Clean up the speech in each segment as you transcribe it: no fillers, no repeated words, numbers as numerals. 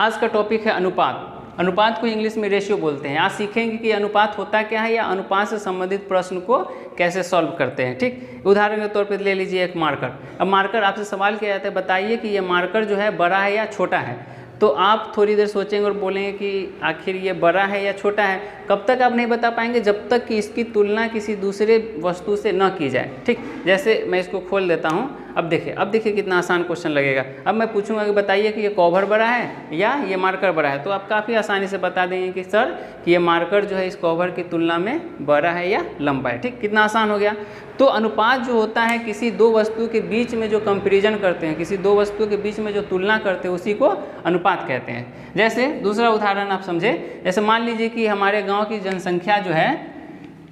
आज का टॉपिक है अनुपात। अनुपात को इंग्लिश में रेशियो बोलते हैं। आज सीखेंगे कि अनुपात होता क्या है या अनुपात से संबंधित प्रश्न को कैसे सॉल्व करते हैं। ठीक, उदाहरण के तौर पर ले लीजिए एक मार्कर। अब मार्कर आपसे सवाल किया जाता है, बताइए कि ये मार्कर जो है बड़ा है या छोटा है। तो आप थोड़ी देर सोचेंगे और बोलेंगे कि आखिर ये बड़ा है या छोटा है। कब तक आप नहीं बता पाएंगे, जब तक कि इसकी तुलना किसी दूसरे वस्तु से न की जाए। ठीक, जैसे मैं इसको खोल देता हूँ। अब देखिए कितना आसान क्वेश्चन लगेगा। अब मैं पूछूंगा कि बताइए कि ये कवर बड़ा है या ये मार्कर बड़ा है, तो आप काफ़ी आसानी से बता देंगे कि सर कि ये मार्कर जो है इस कवर की तुलना में बड़ा है या लंबा है। ठीक, कितना आसान हो गया। तो अनुपात जो होता है किसी दो वस्तु के बीच में जो कंपैरिजन करते हैं, किसी दो वस्तु के बीच में जो तुलना करते हैं, उसी को अनुपात कहते हैं। जैसे दूसरा उदाहरण आप समझे, जैसे मान लीजिए कि हमारे गांव की जनसंख्या जो है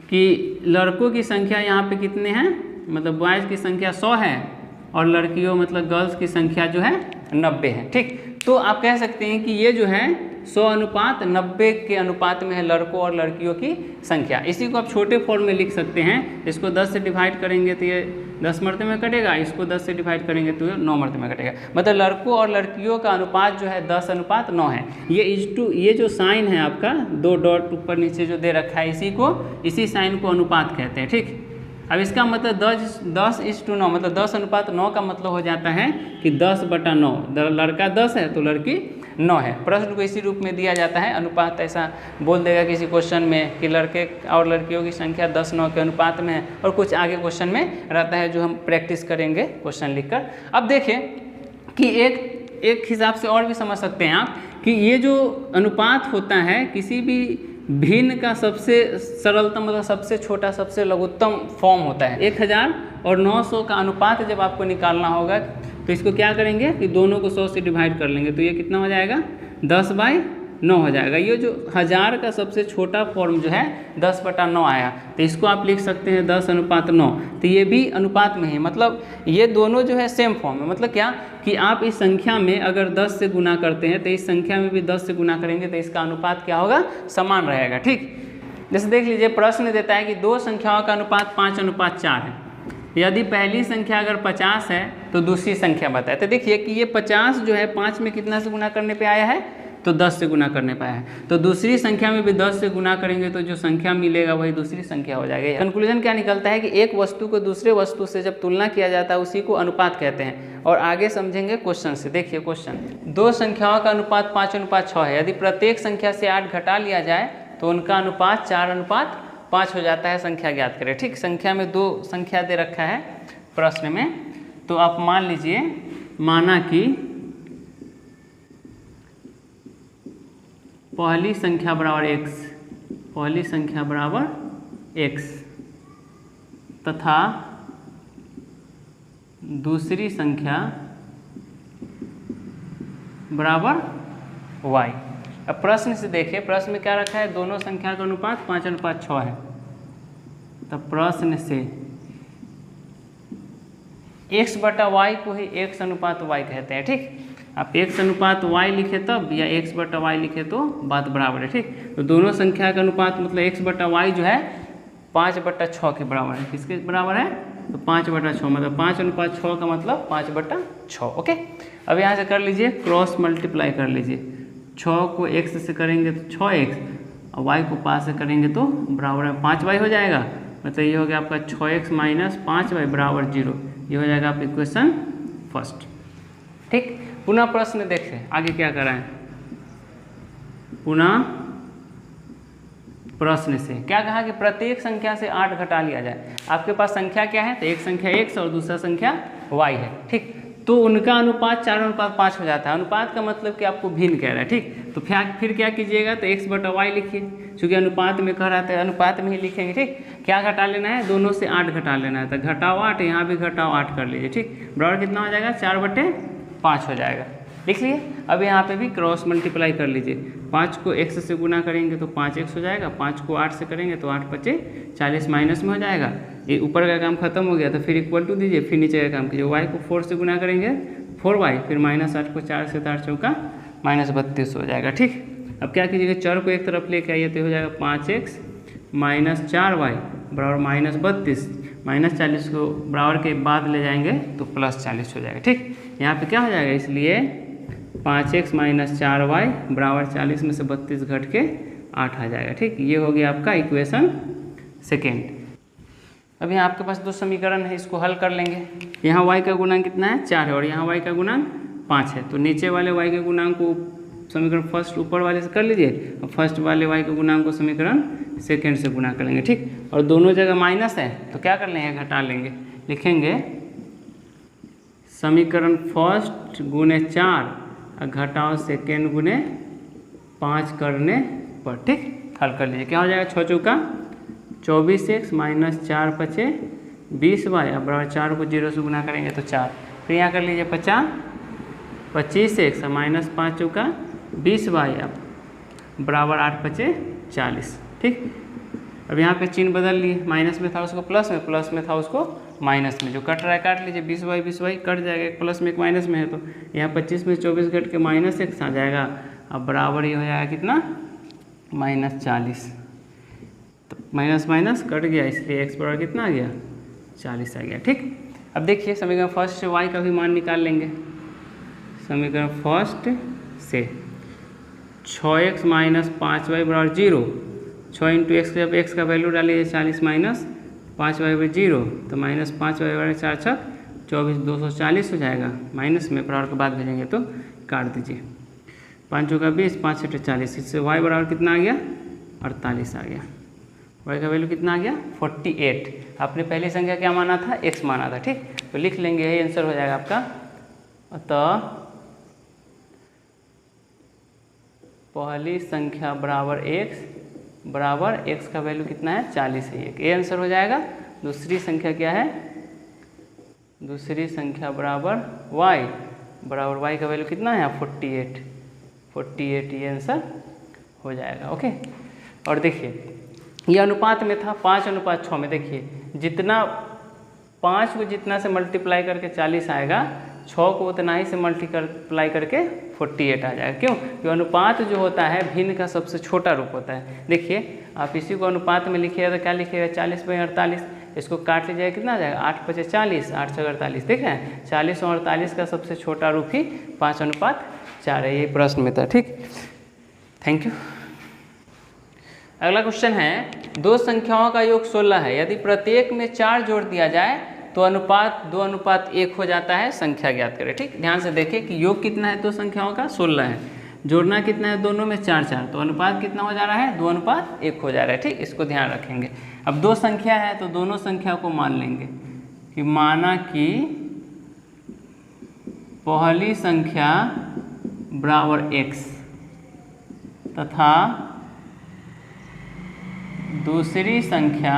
कि लड़कों की संख्या यहाँ पे कितने हैं, मतलब बॉयज़ की संख्या 100 है और लड़कियों मतलब गर्ल्स की संख्या जो है 90 है। ठीक, तो आप कह सकते हैं कि ये जो है 100:90 के अनुपात में है लड़कों और लड़कियों की संख्या। इसी को आप छोटे फॉर्म में लिख सकते हैं। इसको 10 से डिवाइड करेंगे तो ये 10 मरते में कटेगा, इसको 10 से डिवाइड करेंगे तो ये 9 मरते में कटेगा। मतलब लड़कों और लड़कियों का अनुपात जो है 10:9 है। ये जो साइन है आपका 2 डॉट ऊपर नीचे जो दे रखा है, इसी साइन को अनुपात कहते हैं। ठीक, अब इसका मतलब 10:9 मतलब 10:9 का मतलब हो जाता है कि 10/9। लड़का 10 है तो लड़की 9 है। प्रश्न को इसी रूप में दिया जाता है। अनुपात ऐसा बोल देगा किसी क्वेश्चन में कि लड़के और लड़कियों की संख्या 10:9 के अनुपात में है, और कुछ आगे क्वेश्चन में रहता है जो हम प्रैक्टिस करेंगे क्वेश्चन लिखकर। अब देखिए कि एक हिसाब से और भी समझ सकते हैं आप कि ये जो अनुपात होता है किसी भी भिन्न का सबसे सरलतम मतलब सबसे छोटा सबसे लघुत्तम फॉर्म होता है। 1000 और 900 का अनुपात जब आपको निकालना होगा तो इसको क्या करेंगे कि दोनों को 100 से डिवाइड कर लेंगे, तो ये कितना हो जाएगा 10/9 हो जाएगा। ये जो 1000 का सबसे छोटा फॉर्म जो है 10/9 आया, तो इसको आप लिख सकते हैं 10:9। तो ये भी अनुपात में है, मतलब ये दोनों जो है सेम फॉर्म है। मतलब क्या कि आप इस संख्या में अगर 10 से गुना करते हैं तो इस संख्या में भी 10 से गुना करेंगे तो इसका अनुपात क्या होगा, समान रहेगा। ठीक, जैसे देख लीजिए प्रश्न देता है कि दो संख्याओं का अनुपात 5:4 है। यदि पहली संख्या अगर 50 है तो दूसरी संख्या बताए। तो देखिए कि ये 50 जो है 5 में कितना से गुना करने पे आया है, तो 10 से गुना करने पे आया है। तो दूसरी संख्या में भी 10 से गुना करेंगे तो जो संख्या मिलेगा वही दूसरी संख्या हो जाएगी। कंक्लूजन क्या निकलता है कि एक वस्तु को दूसरे वस्तु से जब तुलना किया जाता है उसी को अनुपात कहते हैं। और आगे समझेंगे क्वेश्चन से। देखिए क्वेश्चन, दो संख्याओं का अनुपात 5:6 है। यदि प्रत्येक संख्या से 8 घटा लिया जाए तो उनका अनुपात 4:5 हो जाता है। संख्या ज्ञात करें। ठीक, संख्या में दो संख्या दे रखा है प्रश्न में, तो आप मान लीजिए, माना कि पहली संख्या बराबर x तथा दूसरी संख्या बराबर y। अब प्रश्न से देखिए, प्रश्न में क्या रखा है, दोनों संख्या का अनुपात 5:6 है। तब प्रश्न से x/y को ही x/y कहते हैं। ठीक, आप x/y लिखे तब या x/y लिखे तो बात बराबर है। ठीक, तो दोनों संख्या का अनुपात मतलब x/y जो है 5/6 के बराबर है। किसके बराबर है, तो 5/6 मतलब 5:6 का मतलब 5/6। ओके, अब यहाँ से कर लीजिए क्रॉस मल्टीप्लाई कर लीजिए। 6 को x से करेंगे तो 6x और y को 5 से करेंगे तो बराबर है 5y हो जाएगा। मतलब ये हो गया आपका 6x - 5y बराबर 0। ये हो जाएगा आपका इक्वेशन फर्स्ट। ठीक, पुनः प्रश्न देखते आगे क्या कर रहे हैं। पुनः प्रश्न से क्या कहा कि प्रत्येक संख्या से 8 घटा लिया जाए। आपके पास संख्या क्या है, तो एक संख्या x और दूसरा संख्या y है। ठीक, तो उनका अनुपात 4:5 हो जाता है। अनुपात का मतलब कि आपको भिन्न कह रहा है। ठीक, तो फिर क्या कीजिएगा, तो x/y लिखिए, क्योंकि अनुपात में कह रहा था अनुपात में ही लिखेंगे। ठीक, क्या घटा लेना है, दोनों से 8 घटा लेना है। तो घटाओ 8, यहाँ भी घटाओ 8 कर लीजिए। ठीक, बराबर कितना हो जाएगा, 4/5 हो जाएगा। लिख लिए। अब यहाँ पे भी क्रॉस मल्टीप्लाई कर लीजिए। 5 को x से गुना करेंगे तो 5x हो जाएगा, 5 को 8 से करेंगे तो 8×5 40 माइनस में हो जाएगा। ये ऊपर का काम खत्म हो गया, तो फिर इक्वल टू दीजिए, फिर नीचे का काम कीजिए। y को 4 से गुना करेंगे 4y, फिर -8 को 4 से 4 चौका -32 हो जाएगा। ठीक, अब क्या कीजिएगा, चर को एक तरफ लेके आइए तो हो जाएगा 5x - 4y बराबर -32, -40 को बराबर के बाद ले जाएंगे तो +40 हो जाएगा। ठीक, यहाँ पे क्या हो जाएगा, इसलिए 5x माइनस 4y बराबर 40 में से 32 घट के 8 आ जाएगा। ठीक, ये हो गया आपका इक्वेशन सेकेंड। अब यहाँ आपके पास दो समीकरण है, इसको हल कर लेंगे। यहाँ y का गुणांक कितना है 4 है और यहाँ y का गुणांक 5 है, तो नीचे वाले y के गुणांक को समीकरण फर्स्ट ऊपर वाले से कर लीजिए और फर्स्ट वाले y के गुणांक को समीकरण सेकेंड से गुणा कर लेंगे। ठीक, और दोनों जगह माइनस है तो क्या कर लेंगे, घटा लेंगे। लिखेंगे समीकरण फर्स्ट गुने 4 और घटाओ सेकेंड गुने 5 करने पर। ठीक, हल कर लीजिए। क्या हो जाएगा, 6 चौका 24x माइनस 4 पचे 20y अब बराबर 4 को 0 से गुना करेंगे तो 4। फिर यहाँ कर लीजिए 50 25x माइनस 5 चौका 20y अब बराबर 8 पचे 40। ठीक, अब यहाँ पे चिन्ह बदल लिए, माइनस में था उसको प्लस में, प्लस में था उसको माइनस में। जो कट रहा है काट लीजिए, 20y कट जाएगा, एक प्लस में एक माइनस में है, तो यहाँ 25 में 24 घट के माइनस x आ जाएगा। अब बराबर ये हो जाएगा कितना, माइनस 40। तो माइनस माइनस कट गया, इसलिए x बराबर कितना आ गया, 40 आ गया। ठीक, अब देखिए समीकरण फर्स्ट से y का भी मान निकाल लेंगे। समीकरण फर्स्ट से 6x माइनस 5y बराबर 0, 6 इंटू एक्स जब x का वैल्यू डालिए 40 माइनस 5y बराबर 0, तो माइनस 5y बराबर 4 छक 24 240 हो जाएगा। माइनस में बराबर के बाद भेजेंगे तो काट दीजिए, 5 चौका 20 5 छठे 40, इससे y बराबर कितना आ गया, 48 आ गया। y का वैल्यू कितना आ गया, 48। आपने पहली संख्या क्या माना था, x माना था। ठीक, तो लिख लेंगे, यही आंसर हो जाएगा आपका। अतः पहली संख्या बराबर x बराबर x का वैल्यू कितना है, 40 है, ये आंसर हो जाएगा। दूसरी संख्या क्या है, दूसरी संख्या बराबर y बराबर y का वैल्यू कितना है, 48, ये आंसर हो जाएगा। ओके, और देखिए ये अनुपात में था 5:6 में। देखिए जितना 5 को जितना से मल्टीप्लाई करके 40 आएगा, 6 को उतना ही से मल्टीप्लाई करके 48 आ जाएगा। क्यों, क्योंकि अनुपात जो होता है भिन्न का सबसे छोटा रूप होता है। देखिए आप इसी को अनुपात में लिखिएगा तो क्या लिखिएगा, 40/48। इसको काट लीजिएगा, कितना आ जाएगा, 8 × 5 = 40, 8 × 48। ठीक है, 40 और 48 का सबसे छोटा रूप ही 5:4 है। ये प्रश्न में था। ठीक, थैंक यू। अगला क्वेश्चन है, दो संख्याओं का योग 16 है, यदि प्रत्येक में 4 जोड़ दिया जाए तो अनुपात 2:1 हो जाता है, संख्या ज्ञात करें। ठीक, ध्यान से देखिए कि योग कितना है दो संख्याओं का, 16 है, जोड़ना कितना है दोनों में 4, तो अनुपात कितना हो जा रहा है, 2:1 हो जा रहा है। ठीक, इसको ध्यान रखेंगे। अब दो संख्या है तो दोनों संख्या को मान लेंगे कि माना कि पहली संख्या बराबर x तथा दूसरी संख्या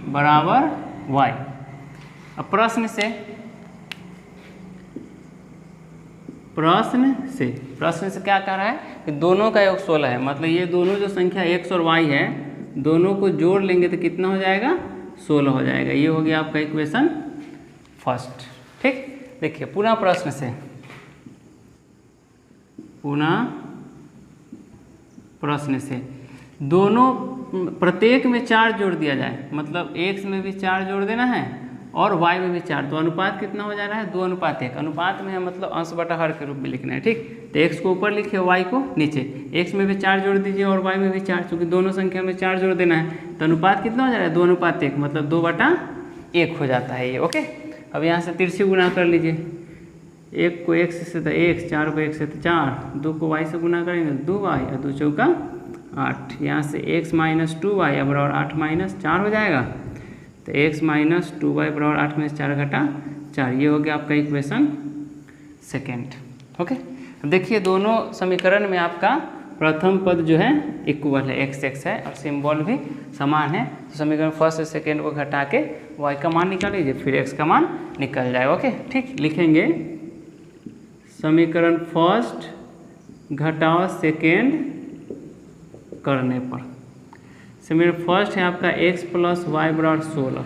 बराबर y। अब प्रश्न से क्या कह रहा है कि दोनों का योग 16 है, मतलब ये दोनों जो संख्या x और y है दोनों को जोड़ लेंगे तो कितना हो जाएगा, 16 हो जाएगा। ये हो गया आपका इक्वेशन फर्स्ट। ठीक, देखिए पुनः प्रश्न से, दोनों प्रत्येक में 4 जोड़ दिया जाए, मतलब x में भी 4 जोड़ देना है और y में भी 4, तो अनुपात कितना हो जा रहा है, 2:1। अनुपात में है मतलब अंश बटा हर के रूप में लिखना है। ठीक, तो x को ऊपर लिखिए, y को नीचे, x में भी 4 जोड़ दीजिए और y में भी 4, चूँकि दोनों संख्या में 4 जोड़ देना है तो अनुपात कितना हो जा रहा है, 2:1, मतलब 2/1 हो जाता है ये। ओके, अब यहाँ से तिरछी गुना कर लीजिए, 1 को x से तो x, 4 को x से तो 4, 2 को y से गुना करेंगे 2y और 2 चौका 8, यहाँ से x माइनस 2y बराबर 8 - 4 हो जाएगा। तो x माइनस 2y बराबर 8 में 4 घटा 4, ये हो गया आपका इक्वेशन सेकेंड। ओके, अब देखिए दोनों समीकरण में आपका प्रथम पद जो है इक्वल है, x है और सिंबल भी समान है, तो समीकरण फर्स्ट से सेकेंड को घटा के y का मान निकाल लीजिए, फिर x का मान निकल जाएगा। ओके, ठीक, लिखेंगे समीकरण फर्स्ट घटाओ सेकेंड करने पर। समीकरण फर्स्ट है आपका x + y बराबर 16,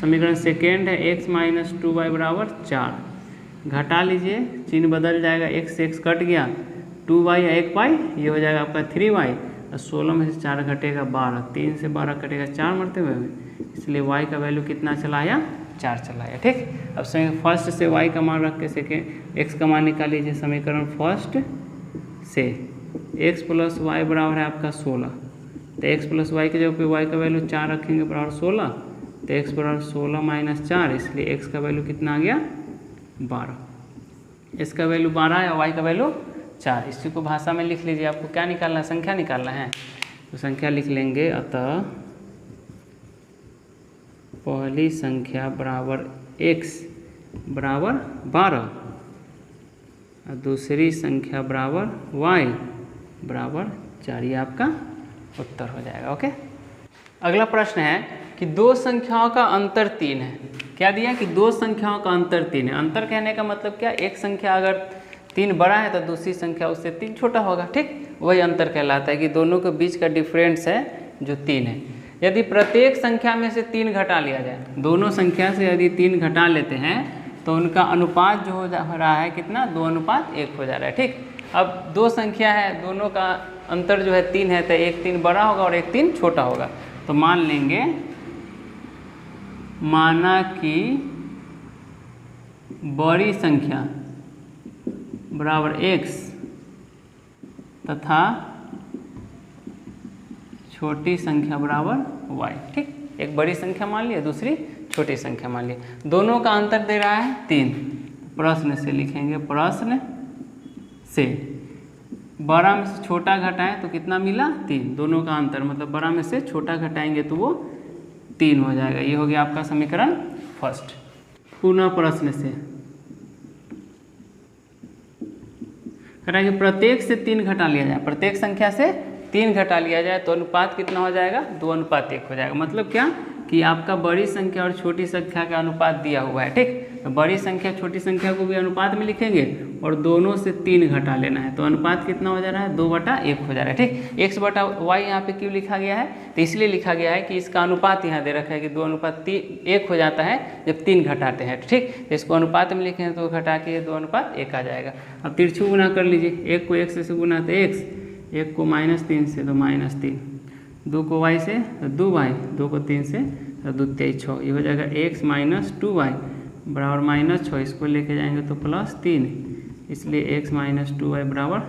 समीकरण सेकेंड है x माइनस 2y बराबर 4, घटा लीजिए, चिन्ह बदल जाएगा, x से x कट गया, 2y या 1y, ये हो जाएगा आपका 3y, और 16 में से 4 घटेगा 12, 3 से 12 कटेगा 4 मरते हुए, इसलिए y का वैल्यू कितना चला आया, 4 चला गया। ठीक, अब फर्स्ट से y का मान रख के सेकेंड x का मान निकाल लीजिए। समीकरण फर्स्ट से x प्लस वाई बराबर है आपका 16, तो x प्लस वाई के जगह पे y का वैल्यू 4 रखेंगे बराबर 16, तो x बराबर 16 माइनस 4, इसलिए x का वैल्यू कितना आ गया 12। x का वैल्यू 12 है और y का वैल्यू 4। इसी को भाषा में लिख लीजिए। आपको क्या निकालना है, संख्या निकालना है, तो संख्या लिख लेंगे। अतः पहली संख्या बराबर x बराबर 12 और दूसरी संख्या बराबर y बराबर 4। ये आपका उत्तर हो जाएगा। ओके, अगला प्रश्न है कि दो संख्याओं का अंतर 3 है। क्या दिया कि दो संख्याओं का अंतर 3 है। अंतर कहने का मतलब क्या, एक संख्या अगर 3 बड़ा है तो दूसरी संख्या उससे 3 छोटा होगा। ठीक, वही अंतर कहलाता है कि दोनों के बीच का डिफरेंस है जो 3 है। यदि प्रत्येक संख्या में से 3 घटा लिया जाए, दोनों संख्या से यदि 3 घटा लेते हैं तो उनका अनुपात जो हो रहा है कितना, 2:1 हो जा रहा है। ठीक, अब दो संख्या है, दोनों का अंतर जो है 3 है, तो एक 3 बड़ा होगा और एक 3 छोटा होगा। तो मान लेंगे, माना कि बड़ी संख्या बराबर x तथा छोटी संख्या बराबर y। ठीक, एक बड़ी संख्या मान लिया, दूसरी छोटी संख्या मान लिया, दोनों का अंतर दे रहा है 3। प्रश्न से लिखेंगे, प्रश्न से बड़ा में से छोटा घटाएं तो कितना मिला, 3। दोनों का अंतर मतलब बड़ा में से छोटा घटाएंगे तो वो 3 हो जाएगा। ये हो गया आपका समीकरण फर्स्ट। पुनः प्रश्न से करेंगे, प्रत्येक से 3 घटा लिया जाए, प्रत्येक संख्या से 3 घटा लिया जाए तो अनुपात कितना हो जाएगा, 2:1 हो जाएगा। मतलब क्या कि आपका बड़ी संख्या और छोटी संख्या का अनुपात दिया हुआ है। ठीक, तो बड़ी संख्या छोटी संख्या को भी अनुपात में लिखेंगे और दोनों से 3 घटा लेना है, तो अनुपात कितना हो जा रहा है, 2:1 हो जा रहा है। ठीक, x/y यहाँ पे क्यों लिखा गया है, तो इसलिए लिखा गया है कि इसका अनुपात यहाँ दे रखा है कि 2:1 हो जाता है जब 3 घटाते हैं। ठीक, तो इसको अनुपात में लिखेंगे तो घटा के 2:1 आ जाएगा। अब तिरछू गुना कर लीजिए, 1 को x से गुना तो x, 1 को -3 से तो -3, 2 को y से तो 2y, 2 को 3 से तो 2 3 6, ये हो जाएगा x - 2y बराबर -6। इसको लेके जाएंगे तो +3, इसलिए x - 2y बराबर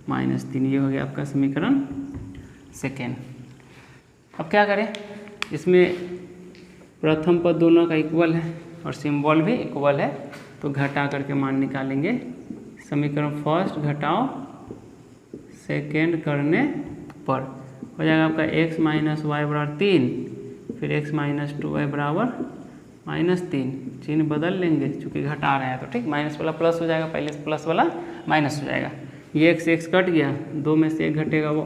-3। ये हो गया आपका समीकरण सेकेंड। अब क्या करें, इसमें प्रथम पद दोनों का इक्वल है और सिंबल भी इक्वल है, तो घटा करके मान निकालेंगे। समीकरण फर्स्ट घटाओ सेकेंड करने पर हो जाएगा आपका x - y बराबर 3, फिर x - 2y बराबर -3। चिन्ह बदल लेंगे चूँकि घटा रहे हैं तो। ठीक, माइनस वाला प्लस हो जाएगा, पहले प्लस वाला माइनस हो जाएगा। ये x कट गया, 2 में से 1 घटेगा वो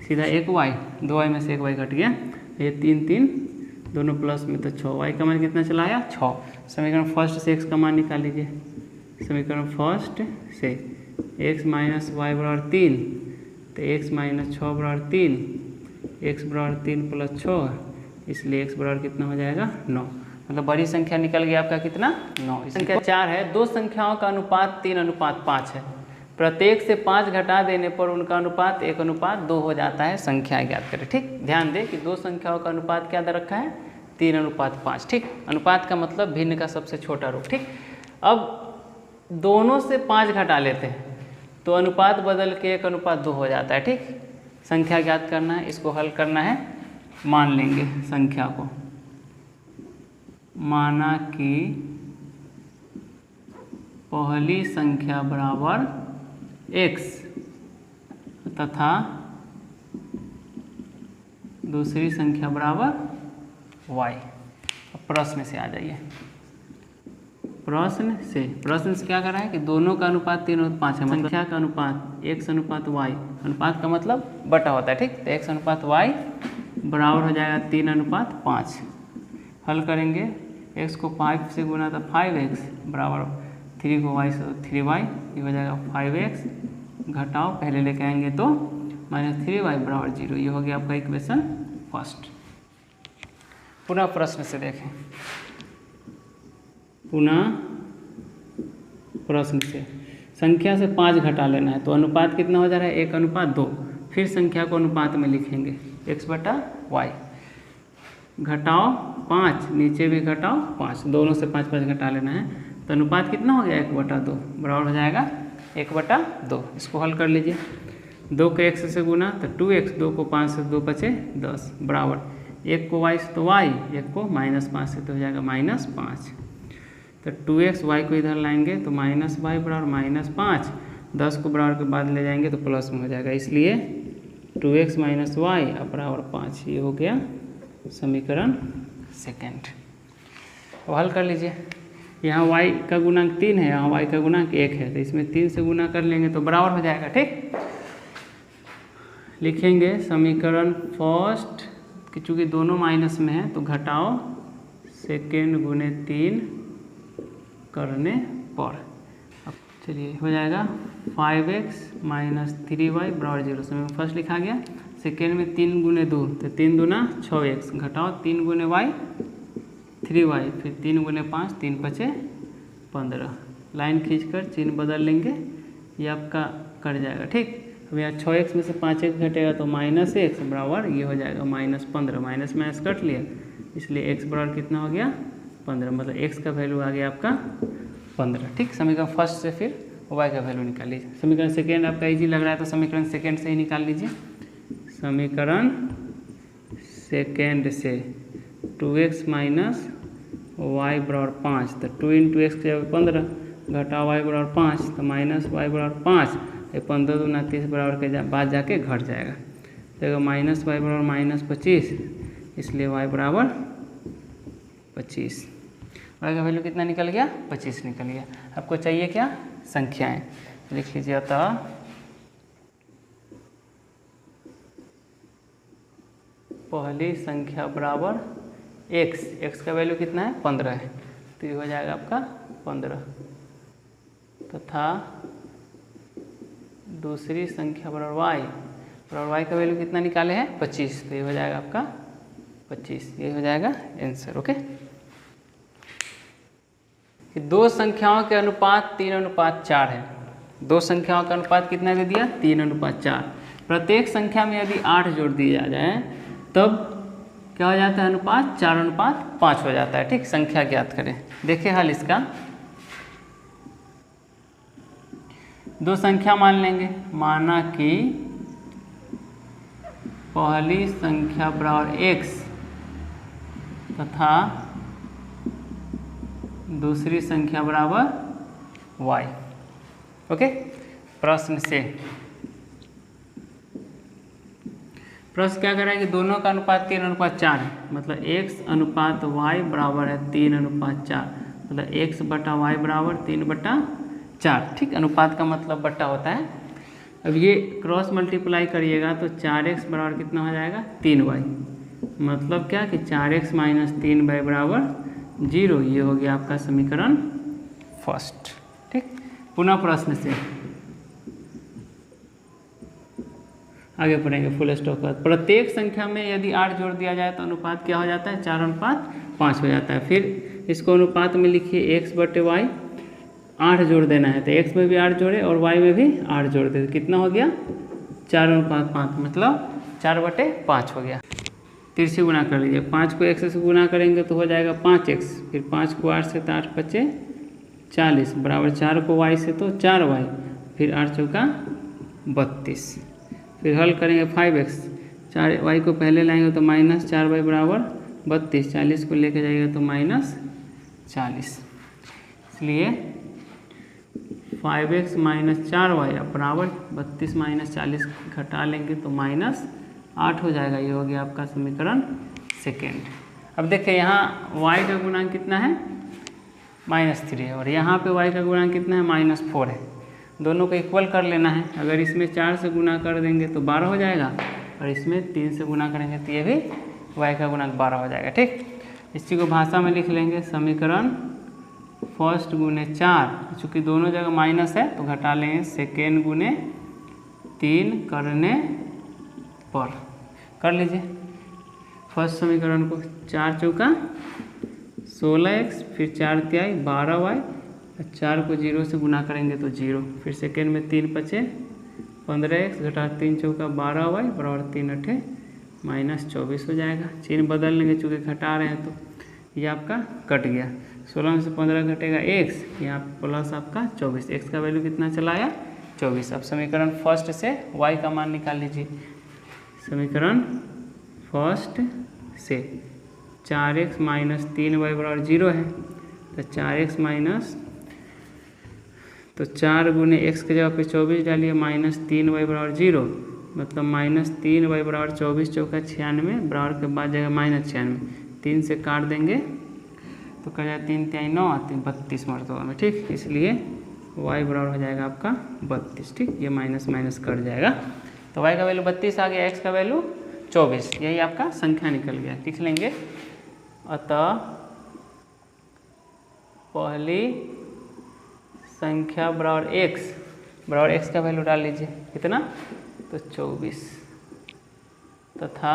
सीधा 1y, 2y में से 1y घट गया, ये 3 दोनों प्लस में तो 6y का मान कितना चला आया 6। समीकरण फर्स्ट से x का मान निकाल लीजिए। समीकरण फर्स्ट से x - y बराबर 3, तो x - 6 बराबर 3, x बराबर 3 + 6, इसलिए x बराबर कितना हो जाएगा 9। मतलब बड़ी संख्या निकल गया आपका कितना 9। संख्या 4 है, दो संख्याओं का अनुपात 3:5 है। प्रत्येक से 5 घटा देने पर उनका अनुपात 1:2 हो जाता है। संख्या ज्ञात करें। ठीक, ध्यान दें कि दो संख्याओं का अनुपात क्या दे रखा है, 3:5। ठीक, अनुपात का मतलब भिन्न का सबसे छोटा रूप। ठीक, अब दोनों से 5 घटा लेते हैं तो अनुपात बदल के 1:2 हो जाता है। ठीक, संख्या ज्ञात करना है, इसको हल करना है। मान लेंगे संख्या को, माना कि पहली संख्या बराबर x तथा दूसरी संख्या बराबर y। अब प्रश्न से आ जाइए। प्रश्न से क्या कर रहा है कि दोनों का अनुपात 3:5 है। संख्या का अनुपात x/y, अनुपात का मतलब बटा होता है। ठीक, तो x/y बराबर हो जाएगा 3:5। हल करेंगे, x को 5 से गुना तो 5x बराबर 3 को y से तो 3y, ये हो जाएगा 5x। घटाओ पहले लेके आएंगे तो -3y बराबर 0। ये हो गया आपका इक्वेशन फर्स्ट। पुनः प्रश्न से देखें, पुनः प्रश्न से संख्या से 5 घटा लेना है तो अनुपात कितना हो जा रहा है, 1:2। फिर संख्या को अनुपात में लिखेंगे x/y। घटाओ 5, नीचे भी घटाओ 5, दोनों से 5 5 घटा लेना है। तो अनुपात कितना हो गया 1/2 बराबर हो जाएगा 1/2। इसको हल कर लीजिए। 2 को x से गुना तो 2x, 2 को 5 से 2 बचे 10 बराबर 1 को y से तो y, 1 को -5 से तो हो जाएगा -5। तो 2x y को इधर लाएंगे तो -y बराबर -5, 10 को बराबर के बाद ले जाएंगे तो प्लस में हो जाएगा, इसलिए 2x - y बराबर 5। ये हो गया समीकरण सेकेंड। अब हल कर लीजिए। यहाँ y का गुणांक 3 है, यहाँ y का गुणांक 1 है, तो इसमें 3 से गुना कर लेंगे तो बराबर हो जाएगा। ठीक, लिखेंगे समीकरण फर्स्ट कि चूँकि दोनों माइनस में है तो घटाओ सेकेंड गुने 3 करने पर। अब चलिए हो जाएगा 5x - 3y बराबर 0। समय में फर्स्ट लिखा गया। सेकेंड में 3 गुने 2 तो 3 दूना 6x, घटाओ 3 गुने y 3y, फिर 3 गुने 5 3 पचे 15। लाइन खींचकर चिन्ह बदल लेंगे, ये आपका कट जाएगा। ठीक, अब यहाँ 6x में से 5x घटेगा तो -x बराबर ये हो जाएगा -15। माइनस माइनस कट लिया, इसलिए x बराबर कितना हो गया 15, मतलब x का वैल्यू आ गया आपका 15। ठीक, समीकरण फर्स्ट से फिर y का वैल्यू निकाल लीजिए। समीकरण सेकेंड आपका इजी लग रहा है तो समीकरण सेकेंड से ही निकाल लीजिए। समीकरण सेकेंड से 2x - y बराबर 5, तो 2 × x के 15 घटा y बराबर 5 तो -y बराबर 5, 15 दूना 30 बराबर के बाद जाके घट जाएगा, तो -y बराबर -25, इसलिए y बराबर 25। y का वैल्यू कितना निकल गया 25 निकल गया। आपको चाहिए क्या संख्याएं, लिख लीजिए। अतः पहली संख्या बराबर x का वैल्यू कितना है 15 है, तो ये हो जाएगा आपका 15, तथा दूसरी संख्या बराबर y का वैल्यू कितना निकाले हैं 25, तो ये हो जाएगा आपका 25। ये हो जाएगा आंसर। ओके, कि दो संख्याओं के अनुपात 3:4 है। दो संख्याओं का अनुपात कितना दे दिया 3:4। प्रत्येक संख्या में यदि 8 जोड़ दिया जाए तब क्या हो जाता है अनुपात 4:5 हो जाता है। ठीक, संख्या ज्ञात करें। देखिए हल इसका, दो संख्या मान लेंगे, माना कि पहली संख्या बराबर x तथा दूसरी संख्या बराबर y। ओके, प्रश्न से प्रश्न क्या कर रहा है कि दोनों का अनुपात 3:4 है, मतलब x अनुपात y बराबर है 3:4, मतलब x बटा y बराबर 3/4। ठीक, अनुपात का मतलब बट्टा होता है। अब ये क्रॉस मल्टीप्लाई करिएगा तो 4x बराबर कितना हो जाएगा 3y, मतलब क्या कि 4x - 3y बराबर 0। ये हो गया आपका समीकरण फर्स्ट। ठीक, पुनः प्रश्न से आगे पढ़ेंगे फुल स्टॉप का। प्रत्येक संख्या में यदि 8 जोड़ दिया जाए तो अनुपात क्या हो जाता है 4:5 हो जाता है। फिर इसको अनुपात में लिखिए x/y, 8 जोड़ देना है तो x में भी 8 जोड़े और y में भी 8 जोड़ दे, कितना हो गया 4:5, मतलब 4/5 हो गया। तिरछी गुना कर लीजिए, 5 को x से गुना करेंगे तो हो जाएगा 5x, फिर 5 को 8 से तो 8 बचे 40 बराबर 4 को y से तो 4y, फिर 8 चौका 32। फिर हल करेंगे 5x, 4y को पहले लाएंगे तो -4y बराबर 32, 40 को लेके जाएगा तो -40, इसलिए 5x - 4y बराबर 32 - 40 घटा लेंगे तो -8 हो जाएगा। ये हो गया आपका समीकरण सेकेंड। अब देखिए यहाँ y का गुणांक कितना है -3 है और यहाँ पे y का गुणांक कितना है -4 है। दोनों को इक्वल कर लेना है। अगर इसमें 4 से गुना कर देंगे तो 12 हो जाएगा और इसमें 3 से गुना करेंगे तो ये भी y का गुणांक 12 हो जाएगा। ठीक, इस चीज़ को भाषा में लिख लेंगे समीकरण फर्स्ट गुने 4, चूँकि दोनों जगह माइनस है तो घटा लेंगे सेकेंड गुने 3 करने पर। कर लीजिए फर्स्ट समीकरण को, 4 चौका 16x, फिर 4 तिहाई 12y, 4 को 0 से गुना करेंगे तो 0, फिर सेकेंड में 3 बचे 15x घटा 3 चौका 12y बराबर 3 अठे -24 हो जाएगा। चिन्ह बदल लेंगे चूँकि घटा रहे हैं तो ये आपका कट गया। 16 में से 15 घटेगा x, यहाँ प्लस आपका 24, x का वैल्यू कितना चला आया 24। अब समीकरण फर्स्ट से y का मान निकाल लीजिए। समीकरण फर्स्ट से 4x माइनस 3y बराबर 0 है, तो 4x माइनस, तो 4 गुने x के जगह पे 24 डालिए, माइनस 3y बराबर 0, मतलब माइनस 3y बराबर 24 चौका 96, बराबर के बाद जगह माइनस 96, 3 से काट देंगे तो कट जाएगा 3 3 9 32 मरतबा में, ठीक। इसलिए y बराबर हो जाएगा आपका 32, ठीक। ये माइनस माइनस कट जाएगा, तो y का वैल्यू 32 आ गया, x का वैल्यू 24, यही आपका संख्या निकल गया। लिख लेंगे, अतः पहली संख्या बराबर x का वैल्यू डाल लीजिए कितना, तो 24, तथा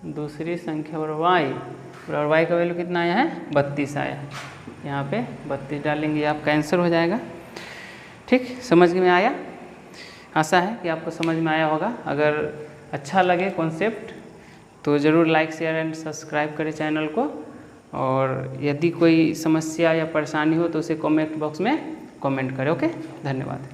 दूसरी संख्या बराबर y का वैल्यू कितना आया है 32 आया है, यहाँ पे 32 डालेंगे, ये आपका आंसर हो जाएगा, ठीक। समझ में आया? आशा है कि आपको समझ में आया होगा। अगर अच्छा लगे कॉन्सेप्ट तो ज़रूर लाइक शेयर एंड सब्सक्राइब करें चैनल को, और यदि कोई समस्या या परेशानी हो तो उसे कमेंट बॉक्स में कमेंट करें। ओके, धन्यवाद।